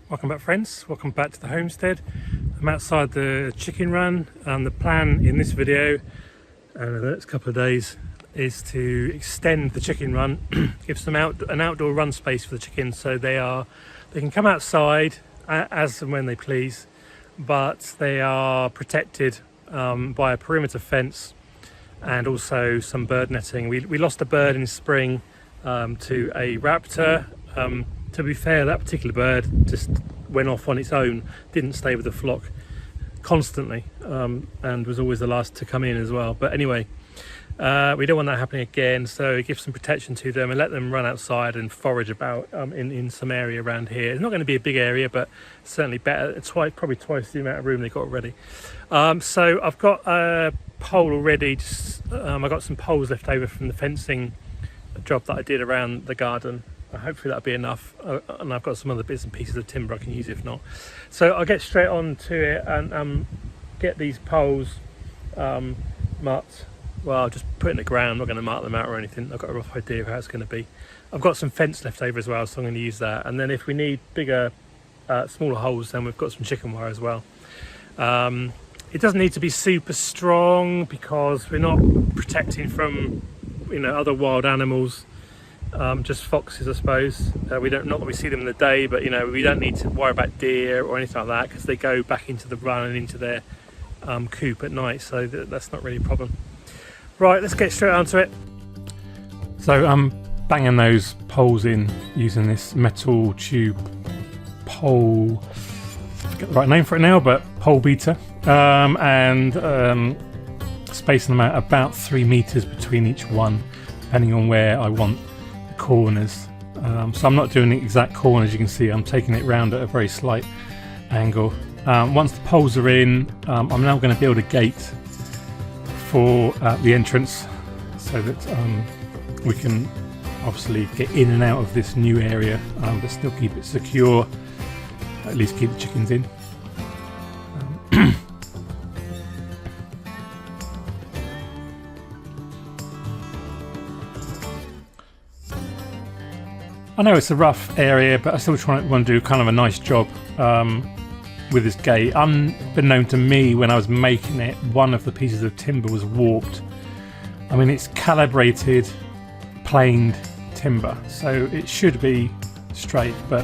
Welcome back, friends. Welcome back to the homestead. I'm outside the chicken run, and the plan in this video and the next couple of days is to extend the chicken run, give some an outdoor run space for the chickens, so they can come outside as and when they please, but they are protected by a perimeter fence and also some bird netting. We lost a bird in spring to a raptor. To be fair, that particular bird just went off on its own, didn't stay with the flock constantly, and was always the last to come in as well. But anyway, we don't want that happening again, so give some protection to them and let them run outside and forage about in some area around here. It's not going to be a big area, but certainly better, probably twice the amount of room they've got already. So I've got a pole already. I've got some poles left over from the fencing job that I did around the garden. Hopefully that'll be enough, and I've got some other bits and pieces of timber I can use if not. So I'll get straight on to it and get these poles marked. Well, I'll just put in the ground. I'm not going to mark them out or anything. I've got a rough idea of how it's going to be. I've got some fence left over as well, so I'm going to use that. And then if we need bigger, smaller holes, then we've got some chicken wire as well. It doesn't need to be super strong because we're not protecting from, other wild animals. Just foxes, I suppose. Not that we see them in the day, but we don't need to worry about deer or anything like that because they go back into the run and into their coop at night, so that's not really a problem. Right, let's get straight onto it. So I'm banging those poles in using this metal tube pole. I forget the right name for it now, but pole beater, and spacing them out about 3 meters between each one, depending on where I want corners. So I'm not doing the exact corners, you can see I'm taking it round at a very slight angle. Once the poles are in, I'm now going to build a gate for the entrance so that we can obviously get in and out of this new area, but still keep it secure, at least keep the chickens in. I know it's a rough area, but I still want to do kind of a nice job with this gate. Unbeknown to me, when I was making it, one of the pieces of timber was warped. I mean, it's calibrated, planed timber, so it should be straight, but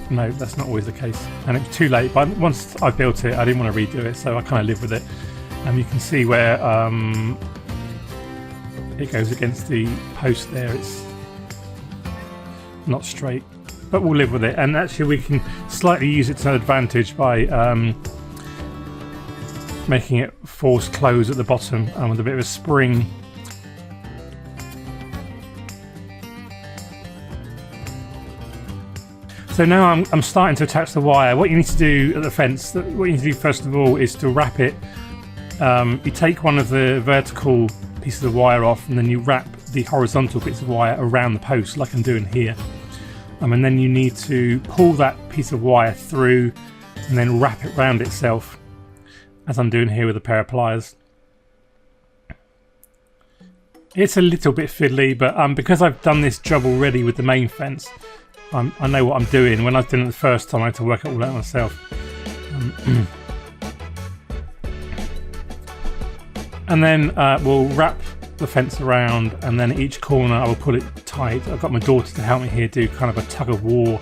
no, that's not always the case. And it was too late. But once I built it, I didn't want to redo it, so I kind of live with it. And you can see where it goes against the post there. It's not straight, but we'll live with it. And actually we can slightly use it to advantage by making it force close at the bottom with a bit of a spring. So now I'm starting to attach the wire. What you need to do at the fence, what you need to do first of all is to wrap it. You take one of the vertical pieces of wire off, and then you wrap the horizontal bits of wire around the post like I'm doing here, and then you need to pull that piece of wire through and then wrap it round itself as I'm doing here with a pair of pliers. It's a little bit fiddly, but because I've done this job already with the main fence, I know what I'm doing. When I was doing it the first time, I had to work it all out myself. And then we'll wrap the fence around, and then at each corner I will pull it tight. I've got my daughter to help me here do kind of a tug of war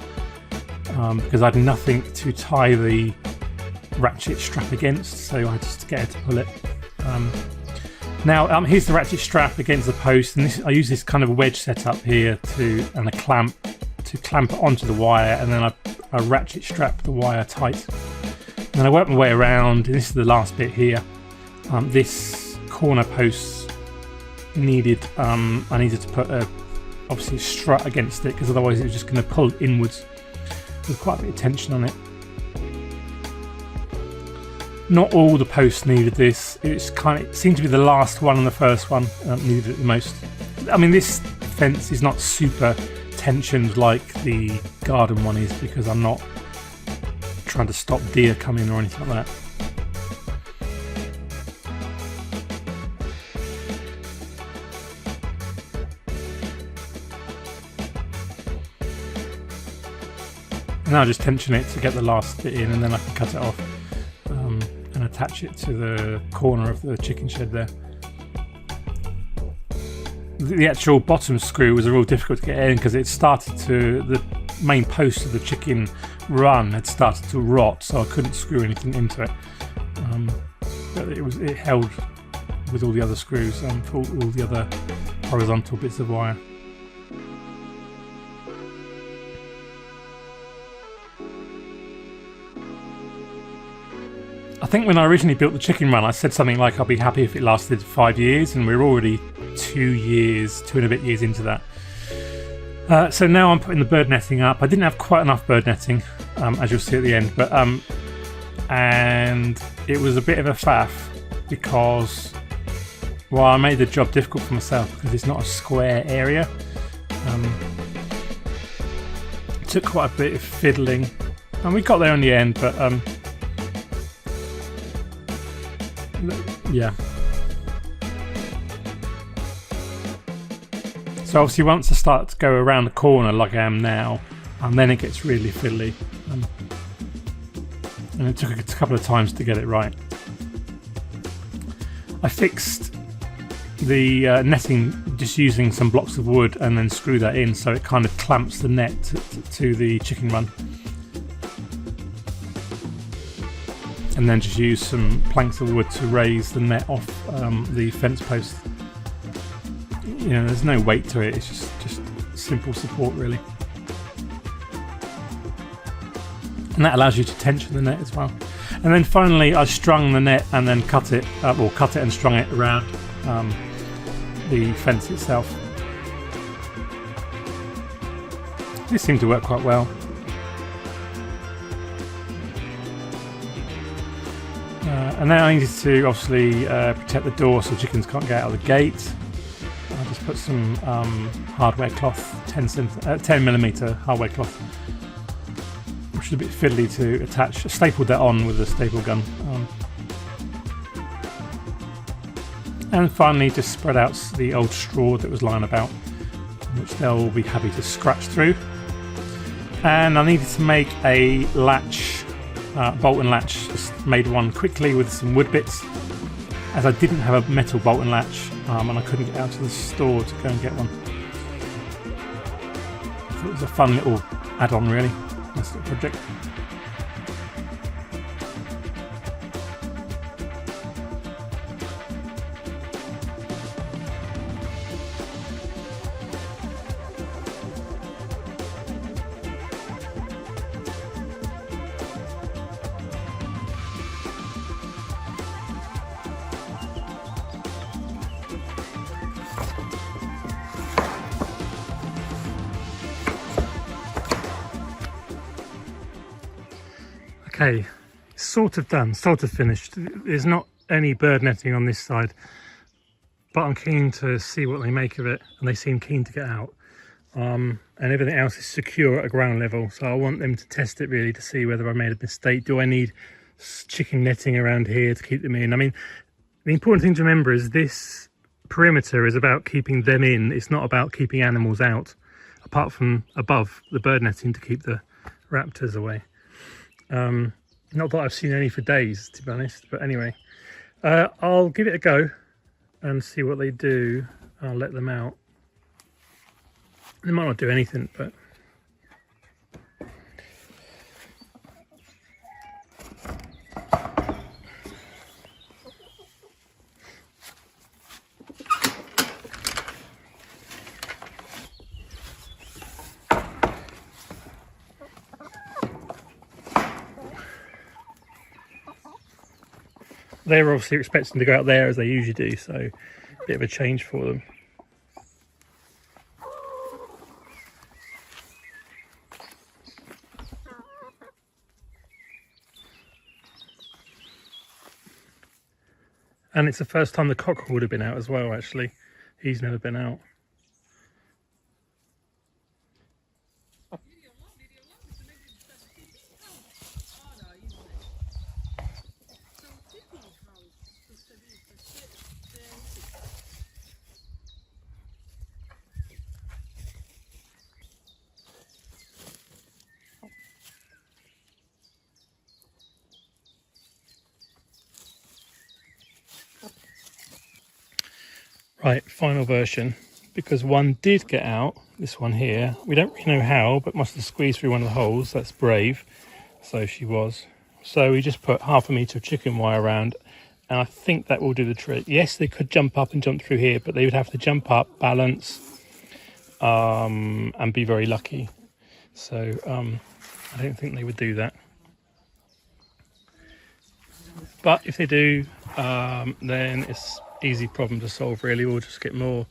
because I had nothing to tie the ratchet strap against, so I just get her to pull it. Now here's the ratchet strap against the post, and I use this kind of wedge setup here and a clamp to clamp it onto the wire, and then I ratchet strap the wire tight. And then I work my way around, and this is the last bit here. This corner post I needed to put obviously a strut against it, because otherwise it was just going to pull inwards with quite a bit of tension on it. Not all the posts needed this. It seemed to be the last one and the first one needed it the most. I mean, this fence is not super tensioned like the garden one is, because I'm not trying to stop deer coming or anything like that. And I'll just tension it to get the last bit in, and then I can cut it off and attach it to the corner of the chicken shed there. The actual bottom screw was a real difficult to get in because it started to, the main post of the chicken run had started to rot, so I couldn't screw anything into it. But it held with all the other screws and all the other horizontal bits of wire. I think when I originally built the chicken run, I said something like I'll be happy if it lasted 5 years, and we're already 2 and a bit years into that. So now I'm putting the bird netting up. I didn't have quite enough bird netting, as you'll see at the end, but and it was a bit of a faff because, well, I made the job difficult for myself because it's not a square area. It took quite a bit of fiddling, and we got there in the end, but yeah. So obviously once I start to go around the corner like I am now, and then it gets really fiddly. And it took a couple of times to get it right. I fixed the netting just using some blocks of wood and then screw that in so it kind of clamps the net to the chicken run. And then just use some planks of wood to raise the net off the fence post. You know, there's no weight to it, it's just simple support really. And that allows you to tension the net as well. And then finally I strung the net and then cut it and strung it around the fence itself. This seemed to work quite well. And then I needed to obviously protect the door so chickens can't get out of the gate. I just put some hardware cloth, 10mm hardware cloth, which is a bit fiddly to attach. I stapled that on with a staple gun. And finally just spread out the old straw that was lying about, which they'll be happy to scratch through. And I needed to make a latch, bolt and latch. Just made one quickly with some wood bits, as I didn't have a metal bolt and latch, and I couldn't get out to the store to go and get one. So it was a fun little add-on really, nice little project. Okay, sort of done, sort of finished. There's not any bird netting on this side, but I'm keen to see what they make of it, and they seem keen to get out. And everything else is secure at a ground level, so I want them to test it really to see whether I made a mistake. Do I need chicken netting around here to keep them in? I mean, the important thing to remember is this perimeter is about keeping them in. It's not about keeping animals out, apart from above the bird netting to keep the raptors away. Not that I've seen any for days, to be honest, but anyway, I'll give it a go and see what they do. I'll let them out. They might not do anything, but they were obviously expecting to go out there as they usually do, so a bit of a change for them. And it's the first time the cockerel would have been out as well, actually. He's never been out. Right, final version, because one did get out, this one here. We don't really know how, but must have squeezed through one of the holes. That's brave. So she was. So we just put 1/2 metre of chicken wire around, and I think that will do the trick. Yes, they could jump up and jump through here, but they would have to jump up, balance, and be very lucky. So I don't think they would do that. But if they do, then it's easy problem to solve really. We'll just get more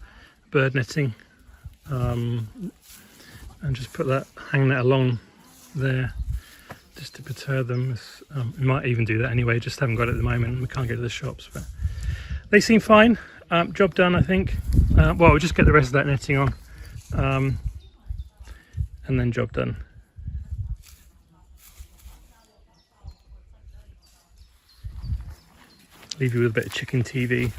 bird netting and just put that, hang that along there just to deter them. We might even do that anyway, just haven't got it at the moment. We can't get to the shops, but they seem fine. Job done, I think. Well, we'll just get the rest of that netting on and then job done. Leave you with a bit of chicken TV.